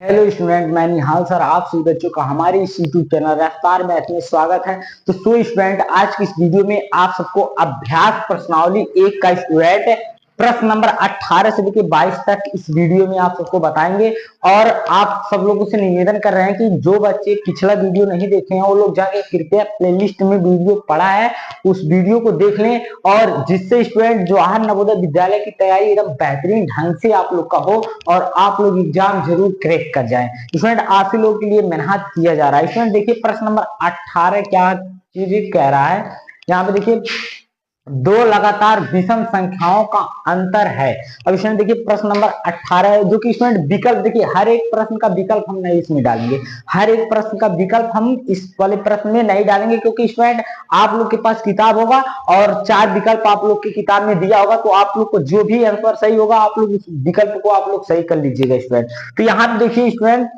Hello student, मैं निहाल sir आप सभी बच्चों का हमारे इस यूट्यूब चैनल रफ्तार मैथ में स्वागत है। तो स्टूडेंट, आज की इस वीडियो में आप सबको अभ्यास प्रश्नावली 1 का स्टूडेंट प्रश्न नंबर 18 से लेकर 22 तक इस वीडियो में आप सबको बताएंगे। और आप सब लोगों से निवेदन कर रहे हैं कि जो बच्चे पिछला वीडियो नहीं देखे हैं वो लोग जाके कृपया प्लेलिस्ट में वीडियो पड़ा है उस वीडियो को देख लें, और जिससे स्टूडेंट जवाहर नवोदय विद्यालय की तैयारी एकदम बेहतरीन ढंग से आप लोग का हो और आप लोग एग्जाम जरूर क्रैक कर जाएं। स्टूडेंट आप ही लोगों के लिए मेहनत किया जा रहा है। स्टूडेंट देखिए प्रश्न नंबर 18 क्या चीज कह रहा है। यहाँ पे देखिए दो लगातार विषम संख्याओं का अंतर है। अब इसमें देखिए प्रश्न नंबर 18 है, जो कि इसमें विकल्प देखिए हर एक प्रश्न का विकल्प हम नहीं इसमें डालेंगे, हर एक प्रश्न का विकल्प हम इस वाले प्रश्न में नहीं डालेंगे, क्योंकि इसमें आप लोग के पास किताब होगा और 4 विकल्प आप लोग की किताब में दिया होगा, तो आप लोग को जो भी आंसर सही होगा आप लोग उस विकल्प को आप लोग सही कर लीजिएगा स्टूडेंट। तो यहाँ पे देखिए स्टूडेंट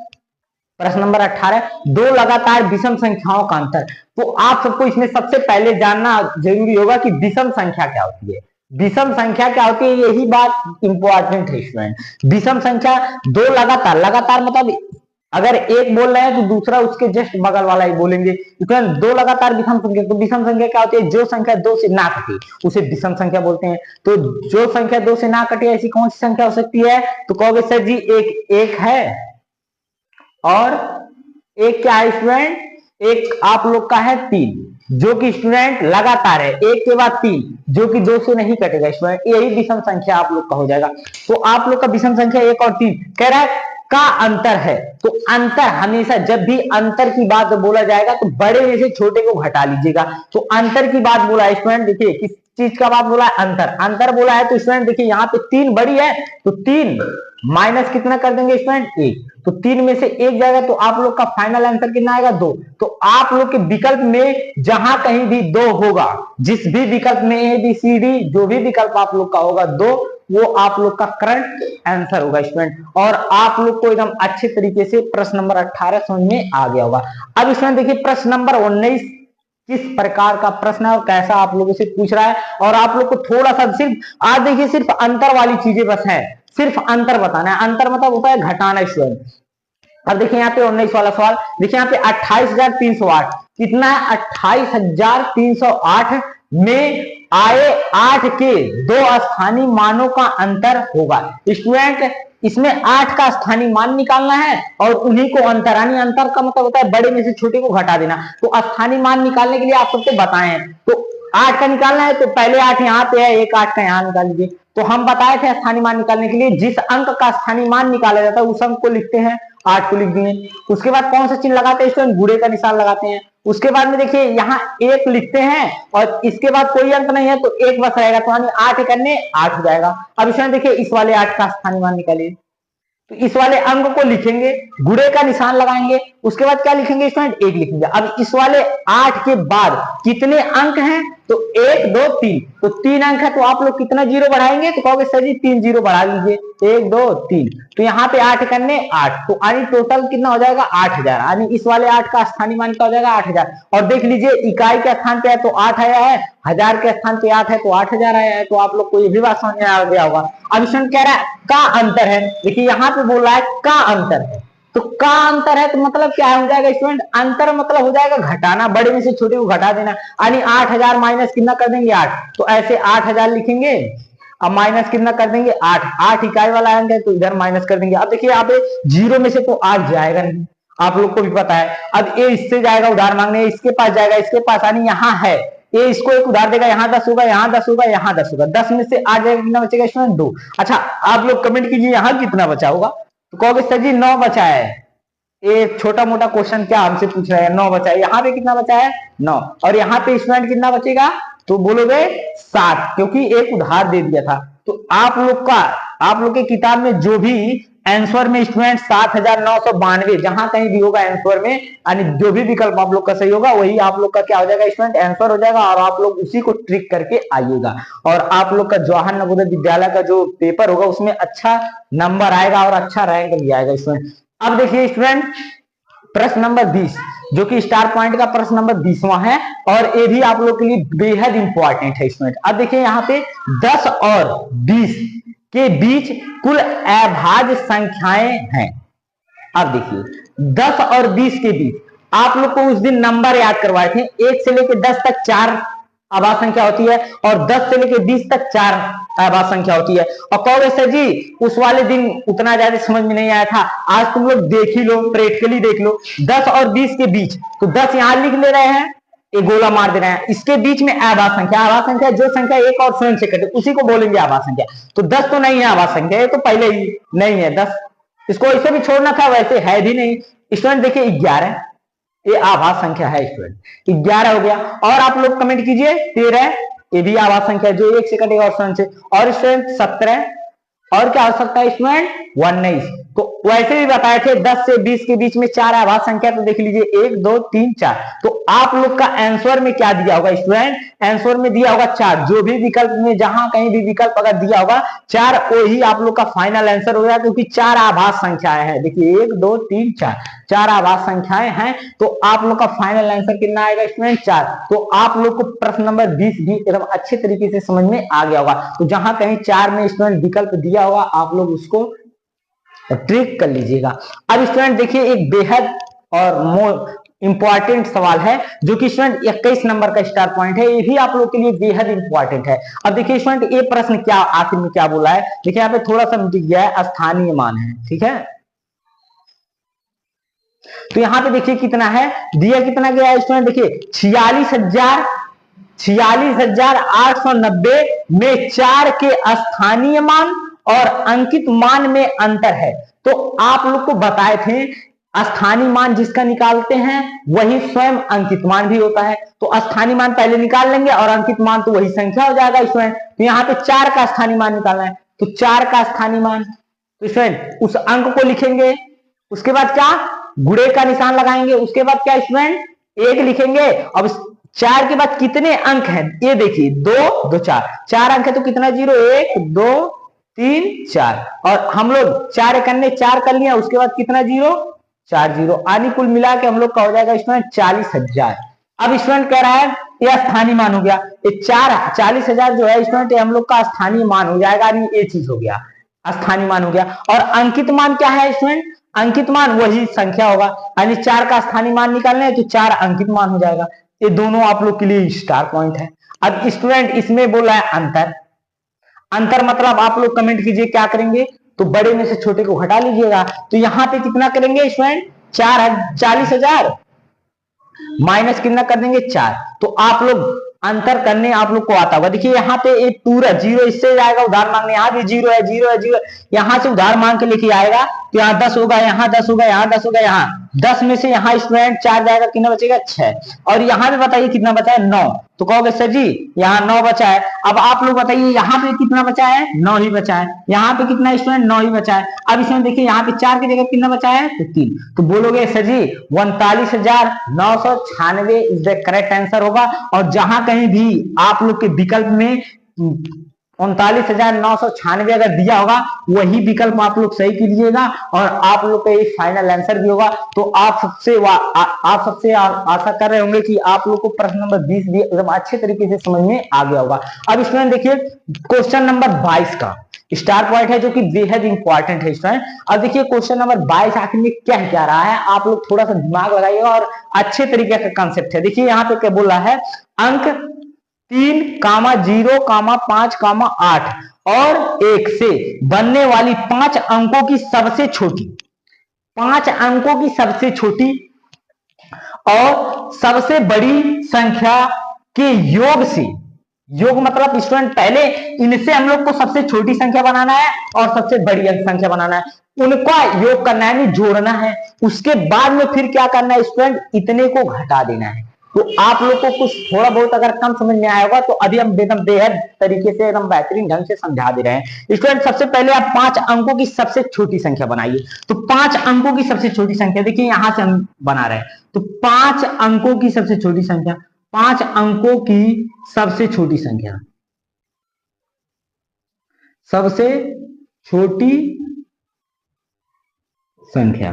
प्रश्न नंबर 18, दो लगातार विषम संख्याओं का अंतर। तो आप सबको इसमें सबसे पहले जानना जरूरी होगा कि विषम संख्या क्या होती है। विषम संख्या क्या होती है, यही बात इंपॉर्टेंट है स्टूडेंट। विषम संख्या दो लगातार, लगातार मतलब अगर एक बोल रहे हैं तो दूसरा उसके जस्ट बगल वाला ही बोलेंगे। दो लगातार विषम संख्या, तो विषम संख्या क्या होती है, जो संख्या दो से ना कटे उसे विषम संख्या बोलते हैं। तो जो संख्या दो से ना कटे ऐसी कौन सी संख्या हो सकती है, तो कहोगे सर जी एक है और एक क्या है स्टूडेंट, एक आप लोग का है 3, जो कि स्टूडेंट लगातार है, एक के बाद 3 जो कि 2 से नहीं कटेगा स्टूडेंट, यही विषम संख्या आप लोग का हो जाएगा। तो आप लोग का विषम संख्या 1 और 3 कह रहा है का अंतर है। तो अंतर हमेशा जब भी अंतर की बात बोला जाएगा तो बड़े में से छोटे को घटा लीजिएगा। तो अंतर की बात बोला है स्टूडेंट, देखिए किस चीज का बात बोला है, अंतर। अंतर बोला है तो स्टूडेंट देखिए यहाँ पे 3 बड़ी है, तो 3 माइनस कितना कर देंगे स्टूडेंट 1, तो 3 में से 1 जाएगा, तो आप लोग का फाइनल आंसर कितना आएगा 2। तो आप लोग के विकल्प में जहां कहीं भी 2 होगा, जिस भी विकल्प में ए बी सी डी जो भी विकल्प आप लोग का होगा 2, वो आप लोग का करंट आंसर होगा स्टूडेंट। और आप लोग को एकदम अच्छे तरीके से प्रश्न नंबर 18 समझ में आ गया होगा। अब इसमें देखिए प्रश्न नंबर 19 किस प्रकार का प्रश्न है और कैसा आप लोगों से पूछ रहा है, और आप लोग को थोड़ा सा सिर्फ आज देखिए सिर्फ अंतर वाली चीजें बस है, सिर्फ अंतर बताना है। अंतर मतलब होता है घटाना स्टूडेंट। अब देखिए यहाँ पे 19 वाला सवाल, देखिए यहाँ पे 28,308 कितना है, 28,308 में आए 8 के 2 स्थानीय मानों का अंतर होगा। स्टूडेंट इसमें 8 का स्थानीय मान निकालना है और उन्हीं को अंतर, यानी अंतर का मतलब होता है बड़े में से छोटे को घटा देना। तो स्थानीय मान निकालने के लिए आप सबसे बताएं, तो 8 का निकालना है तो पहले 8 यहाँ पे है, एक 8 का यहाँ निकाल लीजिए। तो हम बताए थे स्थानीय मान निकालने के लिए जिस अंक का स्थानीय मान निकाला जाता है उस अंक को लिखते हैं, 8 को लिख दिए। उसके बाद कौन सा चिन्ह लगाते हैं स्टूडेंट, गुणे का निशान लगाते हैं। उसके बाद में देखिए यहाँ 1 लिखते हैं और इसके बाद कोई अंक नहीं है तो 1 बस रहेगा, तो यानी 8 करने 8 हो जाएगा। अब इसमें देखिए इस वाले 8 का स्थानीय मान निकालिए, तो इस वाले अंक को लिखेंगे, गुणे का निशान लगाएंगे, उसके बाद क्या लिखेंगे स्टूडेंट 1 लिखेंगे। अब इस वाले 8 के बाद कितने अंक हैं, तो 1 2 3, तो 3 अंक है, तो आप लोग कितना जीरो बढ़ाएंगे, तो कहोगे सर जी 3 जीरो बढ़ा लीजिए, 1 2 3, तो यहाँ पे 8 करने 8, तो यानी टोटल कितना हो जाएगा 8000, यानी इस वाले 8 का स्थानीय मान क्या हो जाएगा 8000। और देख लीजिए इकाई के स्थान पे है तो 8 आया है, हजार के स्थान पे 8 है तो 8000 आया है। तो आप लोग को ये भी बात समझ में आ गया होगा। अब इसमें कह रहा है का अंतर है, देखिए यहाँ पे बोल रहा है का अंतर है, तो का अंतर है तो मतलब क्या हो जाएगा स्टूडेंट, अंतर मतलब हो जाएगा घटाना, बड़े में से छोटे को घटा देना, यानी 8000 माइनस कितना कर देंगे 8, तो ऐसे 8000 लिखेंगे, अब माइनस कितना कर देंगे 8, 8 इकाई वाला अंक है तो इधर माइनस कर देंगे। अब देखिए यहाँ पे जीरो में से तो 8 जाएगा नहीं, आप लोग को भी पता है। अब ये इससे जाएगा उधार मांगने, इसके पास जाएगा, इसके पास यानी यहाँ है, ये इसको एक उधार देगा, यहाँ 10 होगा, यहाँ 10 होगा, यहाँ 10 होगा, 10 में से 8 जाएगा, कितना बचेगा स्टूडेंट 2। अच्छा आप लोग कमेंट कीजिए यहाँ कितना बचा होगा, तो कहोगे सर जी 9 बचा है। ये छोटा मोटा क्वेश्चन क्या हमसे पूछ रहे हैं, 9 बचा है। यहाँ पे कितना बचा है 9, और यहाँ पे स्टूडेंट कितना बचेगा, तो बोलोगे 7, क्योंकि एक उधार दे दिया था। तो आप लोग के किताब में जो भी आंसर में स्टूडेंट 7992 जहां कहीं भी होगा आंसर में, यानी जो भी विकल्प आप लोग का सही होगा वही आप लोग का क्या हो जाएगा स्टूडेंट आंसर हो जाएगा, और आप लोग उसी को ट्रिक करके आइएगा। और आप लोग का जवाहर नवोदय विद्यालय का जो पेपर होगा उसमें अच्छा नंबर आएगा और अच्छा रैंक भी आएगा स्टूडेंट। अब देखिए स्टूडेंट प्रश्न नंबर 20 जो कि स्टार पॉइंट का प्रश्न नंबर 20वां है, और ये भी आप लोग के लिए बेहद इंपॉर्टेंट है स्टूडेंट। अब देखिए यहाँ पे 10 और 20 के बीच कुल अभाज्य संख्याएं हैं। अब देखिए 10 और 20 के बीच आप लोग को उस दिन नंबर याद करवाए थे, 1 से लेकर 10 तक 4 आभास संख्या होती है और 10 से लेकर 20 तक 4 आभास संख्या होती है। और कहोगे सर जी उस वाले दिन उतना ज्यादा समझ में नहीं आया था, आज तुम लोग देख ही लो, प्रैक्टिकली देख लो। 10 और 20 के बीच तो 10 यहां लिख ले रहे हैं, एक गोला मार दे रहे हैं, इसके बीच में आभास संख्या, आभास संख्या जो संख्या एक और स्वयं से कटे उसी को बोलेंगे आभास संख्या। तो 10 तो नहीं है आभास संख्या, ये तो पहले ही नहीं है 10, इसको ऐसे भी छोड़ना था, वैसे है भी नहीं। स्टूडेंट देखिए 11 ये आभास संख्या है स्टूडेंट, 11 हो गया। और आप लोग कमेंट कीजिए 13 ये भी आभास संख्या जो एक से कटेगा और स्वयं से। और स्टूडेंट 17 और क्या हो सकता है स्टूडेंट 19। तो वैसे भी बताए थे 10 से 20 के बीच में 4 आभास संख्या, तो देख लीजिए 1 2 3 4। तो आप लोग का आंसर में क्या दिया होगा स्टूडेंट, आंसर में दिया होगा 4। जो भी विकल्प में जहां कहीं भी विकल्प अगर दिया होगा 4 वही आप लोग का फाइनल आंसर हो गया, क्योंकि 4 आभास संख्याएं हैं। देखिए 1 2 3 4 4 आभास संख्याएं हैं, तो आप लोग का फाइनल आंसर कितना आएगा स्टूडेंट 4। तो आप लोग को प्रश्न नंबर 20 भी एकदम अच्छे तरीके से समझ में आ गया होगा। तो जहां कहीं 4 में स्टूडेंट विकल्प दिया होगा आप लोग उसको ट्रिक कर लीजिएगा। अब स्टूडेंट देखिए एक बेहद और मोर इंपॉर्टेंट सवाल है जो कि स्टूडेंट 21 नंबर का स्टार पॉइंट है, ये भी आप लोग के लिए बेहद इंपॉर्टेंट है। अब देखिए स्टूडेंट ये प्रश्न क्या आखिर में क्या बोला है, देखिए यहाँ पे थोड़ा सा मिट गया है, स्थानीय मान है, ठीक है। तो यहाँ पे देखिए कितना है दिया, कितना गया है स्टूडेंट, देखिए 46,890 में 4 के स्थानीय मान और अंकित मान में अंतर है। तो आप लोग को बताए थे स्थानीय मान जिसका निकालते हैं वही स्वयं अंकित मान भी होता है। तो स्थानीय मान पहले निकाल लेंगे और अंकित मान तो वही संख्या हो जाएगा स्टूडेंट। तो यहाँ पे 4 का स्थानीय मान निकालना है, तो 4 का स्थानीय मान, तो स्टूडेंट उस अंक को लिखेंगे, उसके बाद क्या गुणे का निशान लगाएंगे, उसके बाद क्या स्टूडेंट 1 लिखेंगे। अब 4 के बाद कितने अंक हैं ये देखिए 2 2 4 अंक है, तो कितना 0 1 2 3 4 और हम लोग 4 एकन्ने 4 कर लिया, उसके बाद कितना 0 4 0 आनी कुल मिला के हम लोग का हो जाएगा स्टूडेंट 40,000। अब स्टूडेंट कह रहा है ये स्थानीय मान हो गया, ये 40,000 जो है स्टूडेंट हम लोग का स्थानीय मान हो जाएगा, ये चीज हो गया स्थानीय मान हो गया। और अंकित मान क्या है स्टूडेंट, अंकित मान वही संख्या होगा, यानी 4 का स्थानीय मान निकालना है तो 4 अंकित मान हो जाएगा। ये दोनों आप लोग के लिए स्टार पॉइंट है। अब स्टूडेंट इसमें बोला है अंतर, अंतर मतलब आप लोग कमेंट कीजिए क्या करेंगे, तो बड़े में से छोटे को हटा लीजिएगा। तो यहां पे कितना करेंगे स्टूडेंट 40,000 माइनस कितना कर देंगे 4। तो आप लोग अंतर करने आप लोग को आता होगा। देखिए यहाँ पे एक पूरा 0 इससे जाएगा उधार मांगने, यहाँ भी 0 है 0 है 0, यहाँ से उधार मांग के लेके आएगा तो यहाँ 10 होगा, यहाँ 10 होगा, यहाँ 10 होगा, यहाँ 10 में से यहाँ स्टूडेंट 4 जाएगा, कितना बचेगा 6। और यहाँ पे बताइए कितना बचा है 9। तो कहोगे सर जी यहाँ 9 बचा है। अब आप लोग बताइए यहाँ पे कितना बचा है 9 ही बचा है, यहाँ पे कितना स्टूडेंट 9 ही बचा है। अब इसमें देखिए यहाँ पे 4 की जगह कितना बचा है तो 3। तो बोलोगे sir ji 39,996 is the correct answer होगा। और जहां कहीं भी आप लोग के विकल्प में 39,996 अगर दिया होगा वही विकल्प आप लोग सही कीजिएगा और आप लोग का ये फाइनल आंसर भी होगा। तो आप सबसे आशा कर रहे होंगे कि आप लोग को प्रश्न नंबर 20 भी एकदम अच्छे तरीके से समझ में आ गया होगा। अब स्टूडेंट देखिए क्वेश्चन नंबर 22 का स्टार पॉइंट है जो कि बेहद इंपॉर्टेंट है स्टूडेंट। अब देखिए क्वेश्चन नंबर 22 आखिर में क्या रहा है, आप लोग थोड़ा सा दिमाग लगाइएगा और अच्छे तरीके का कंसेप्ट है। देखिए यहाँ पे क्या बोला है, अंक 3, 0, 5, 8 और 1 से बनने वाली 5 अंकों की सबसे छोटी, 5 अंकों की सबसे छोटी और सबसे बड़ी संख्या के योग से, योग मतलब स्टूडेंट पहले इनसे हम लोग को सबसे छोटी संख्या बनाना है और सबसे बड़ी अंक संख्या बनाना है, उनका योग करना है, नहीं जोड़ना है। उसके बाद में फिर क्या करना है स्टूडेंट, इतने को घटा देना है। तो आप लोग को कुछ थोड़ा बहुत अगर कम समझ में आया होगा तो अभी हम एकदम बेहद तरीके से एकदम बेहतरीन ढंग से समझा दे रहे हैं। स्टूडेंट सबसे पहले आप 5 अंकों की सबसे छोटी संख्या बनाइए। तो 5 अंकों की सबसे छोटी संख्या देखिए यहां से हम बना रहे हैं, तो 5 अंकों की सबसे छोटी संख्या, 5 अंकों की सबसे छोटी संख्या, सबसे छोटी संख्या।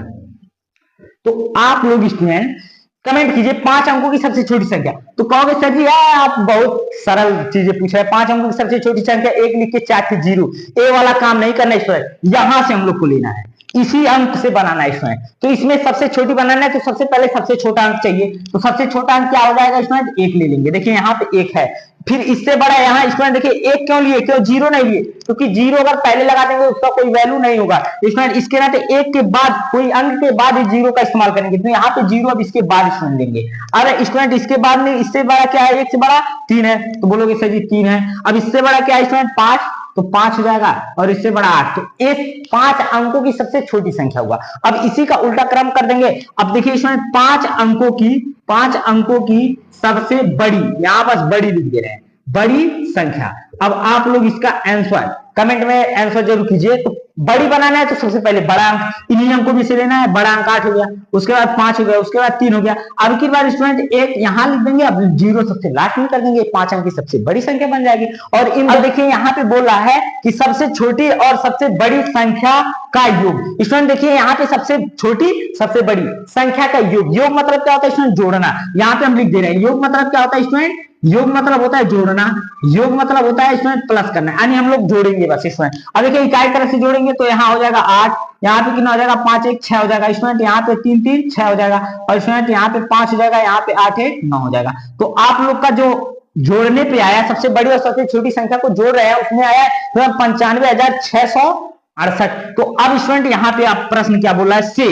तो आप लोग स्टूडेंट कमेंट कीजिए 5 अंकों की सबसे छोटी संख्या। तो कहोगे सर जी आप बहुत सरल चीजें पूछ रहे हैं, 5 अंकों की सबसे छोटी संख्या 1 लिख के 4 0, ये वाला काम नहीं करना स्टूडेंट, यहां से हम लोग को लेना है, इसी अंक से बनाना है स्टूडेंट। तो इसमें सबसे छोटी बनाना है तो सबसे पहले सबसे छोटा अंक चाहिए। तो सबसे छोटा अंक क्या हो जाएगा स्टूडेंट, 1 ले लेंगे। देखिए यहाँ पे 1 है, फिर इससे बड़ा यहाँ स्टूडेंट देखिए 1 क्यों लिए, क्यों 0 नहीं लिए, क्योंकि 0 अगर पहले लगा देंगे उसका कोई वैल्यू नहीं होगा स्टूडेंट। इसके नाते 1 के बाद कोई अंक के बाद ही 0 का इस्तेमाल करेंगे। तो यहाँ पे 0 अब इसके बाद स्टूडेंट लेंगे। अरे स्टूडेंट इसके बाद नहीं, इससे बड़ा क्या है, 1 से बड़ा 3 है, तो बोलोगे सर जी 3 है। अब इससे बड़ा क्या है स्टूडेंट, 5, तो 5 हो जाएगा, और इससे बड़ा 8, तो एक 5 अंकों की सबसे छोटी संख्या हुआ। अब इसी का उल्टा क्रम कर देंगे। अब देखिए स्टूडेंट 5 अंकों की सबसे बड़ी, यहां बस बड़ी लिख दे रहे हैं, बड़ी संख्या। अब आप लोग इसका आंसर कमेंट में आंसर जरूर कीजिए। तो बड़ी बनाना है तो सबसे पहले बड़ा अंक, इन्हीं अंकों में से लेना है। बड़ा अंक 8 हो गया, उसके बाद 5 हो गया, उसके बाद 3 हो गया। अब की बार स्टूडेंट 1 यहां लिख देंगे, अब 0 सबसे लास्ट में कर देंगे, 5 अंक की सबसे बड़ी संख्या बन जाएगी। और इन देखिए यहाँ पे बोला है कि सबसे छोटी और सबसे बड़ी संख्या का योग। स्टूडेंट देखिए यहाँ पे सबसे छोटी सबसे बड़ी संख्या का योग, योग मतलब क्या होता है स्टूडेंट, जोड़ना। यहाँ पे हम लिख दे रहे हैं योग मतलब क्या होता है स्टूडेंट, योग मतलब होता है जोड़ना, योग मतलब होता है स्टूडेंट प्लस करना, यानी हम लोग जोड़ेंगे बस स्टूडेंट। अब देखिए इकाई तरह से जोड़ेंगे तो यहाँ हो जाएगा 8, यहाँ पे कितना हो जाएगा 5 1 6 हो जाएगा स्टूडेंट, यहाँ पे 3 3 6 हो जाएगा, और स्टूडेंट यहाँ पे 5 हो जाएगा, यहाँ पे 8 1 9 हो जाएगा। तो आप लोग का जो जोड़ने पे आया, सबसे बड़ी और सबसे छोटी संख्या को जोड़ रहे हैं, उसमें आया 95,668। तो अब स्टूडेंट यहाँ पे आप प्रश्न क्या बोला है, से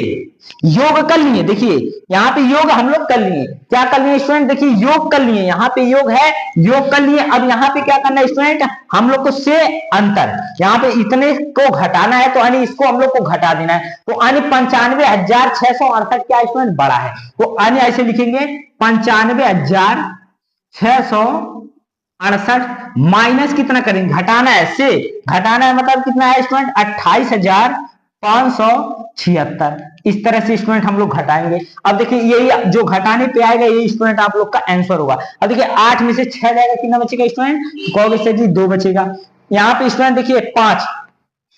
योग कर लिए। देखिए यहाँ पे योग हम लोग कर लिए, क्या कर लिए स्टूडेंट, देखिए योग कर लिए, यहाँ पे योग है, योग कर लिए। अब यहाँ पे क्या करना है स्टूडेंट, हम लोग को से अंतर, यहाँ पे इतने को घटाना है, तो यानी इसको हम लोग को घटा देना है। तो यानी 95,668 क्या स्टूडेंट बड़ा है, तो यानी ऐसे लिखेंगे 95,668 माइनस कितना करेंगे, घटाना है, से घटाना है मतलब कितना है स्टूडेंट, 28,576। इस तरह से स्टूडेंट हम लोग घटाएंगे। अब देखिए यही जो घटाने पे आएगा, यही स्टूडेंट आप लोग का आंसर होगा। अब देखिए 8 में से 6 जाएगा, कितना बचेगा स्टूडेंट, कहोगे सर जी 2 बचेगा। यहाँ पे स्टूडेंट देखिए 5,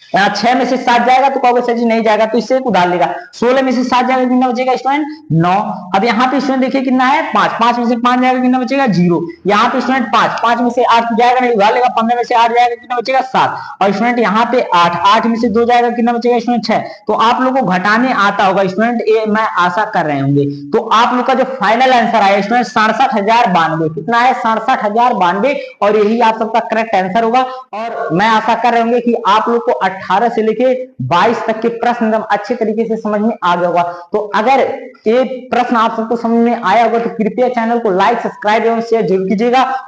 यहाँ 6 में से 7 जाएगा, तो कहोगे सर जी नहीं जाएगा, तो इससे डाल देगा। 16 में से 7 जाएगा, कितना बचेगा स्टूडेंट 9। अब यहाँ पे स्टूडेंट देखिए कितना है 5, 5 में से 5 जाएगा, कितना बचेगा 0। यहाँ पे स्टूडेंट 5, 5 में से 8 जाएगा, नहीं उड़ा लेगा, 15 में से 8 जाएगा, कितना बचेगा 7। और स्टूडेंट यहाँ पे 8, 8 में से 2 जाएगा, कितना बचेगा स्टूडेंट 6। तो आप लोगों को घटाने आता होगा स्टूडेंट, ये मैं आशा कर रहे होंगे। तो आप लोग का जो फाइनल आंसर आया स्टूडेंट 67,092, कितना है 67,092, और यही आप सबका करेक्ट आंसर होगा। और मैं आशा कर रहे होंगे कि आप लोग को 18 से लेके 22 तक के प्रश्न एकदम अच्छे तरीके से समझ में आ गया होगा। तो अगर ये प्रश्न आप सबको समझ में आया होगा तो कृपया चैनल को लाइक, सब्सक्राइब एवं शेयर जरूर कीजिएगा।